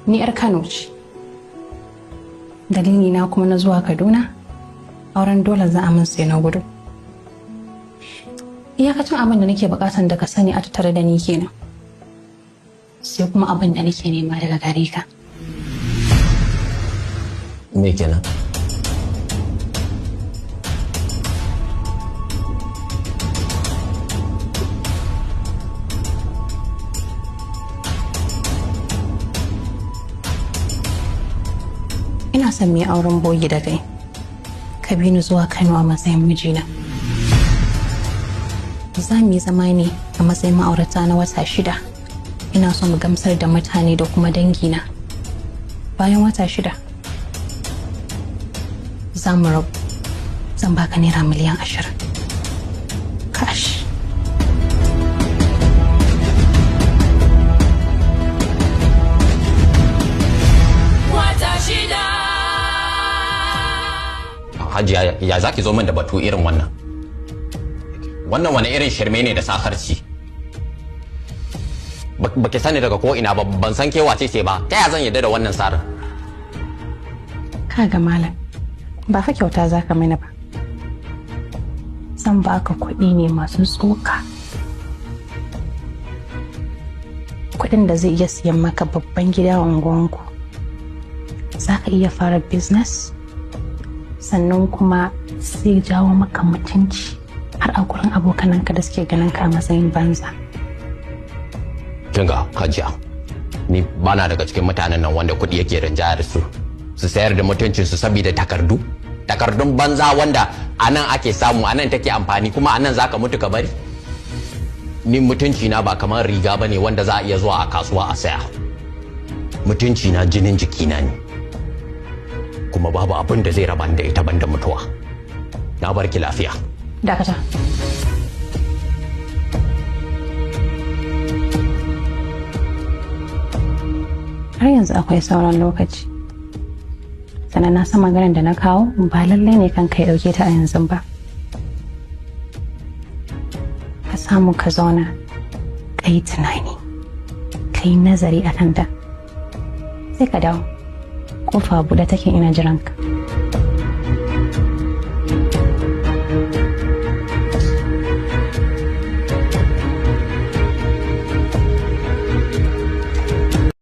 ni 'yar Kano ce. Dalili na kuma na zuwa Kaduna, auren dole za a min sai na gudu. Iyakacin abin da nake bukatan da ka sani a tattare da ni kenan. Sai kuma abin da nake nema daga gare ka. Me kenan? Ina son mai auren bogi da kai. Ka bi ni zuwa Kano a matsayin mijina. Za mu yi zama ne a matsayin ma'aurata na wata 6. Ina son mu gamsar da mutane da kuma dangina. Bayan wata 6 za mu rabu. Zan baka naira miliyan 20. Cash. Hajiya, ya zaki zo min da batu irin wannan? Wannan wani irin shirme ne da sakarci? Baki sani daga ko ina ba, ban san ke wace ce ba. Ta ya zan yadda da wannan tsarin? Kaga malam, ba fa kyauta zaka mana ba. Zan baka kuɗi ne masu tsoka. Kuɗin da zai iya siyan maka babban gida a unguwanku. Zaka iya fara business? Sannan kuma sai jawo maka mutunci har a gurin abokananka da suke ganin ka a matsayin banza. Kinga Hajiya, ni bana daga cikin mutanen nan wanda kuɗi yake rinjaya da su sayar da mutuncin su saboda takardun banza wanda anan ake samu, anan take amfani, kuma anan zaka mutu ka bari. Ni mutunci na ba kamar riga bane wanda za a iya zuwa a kasuwa a saya. Mutunci na jinin jikina ne, kuma babu abin da zai raba da ita banda mutuwa. Na barki lafiya. Dakata. Har yanzu akwai sauran lokaci. Sannan na san maganar da na kawo ba lallai ne kan kai dauke ta a yanzu ba. Ka samu ka zauna, ka yi tunani, ka yi nazari a kanta. Sai ka dawo. Kofa buɗe take ina jiranka.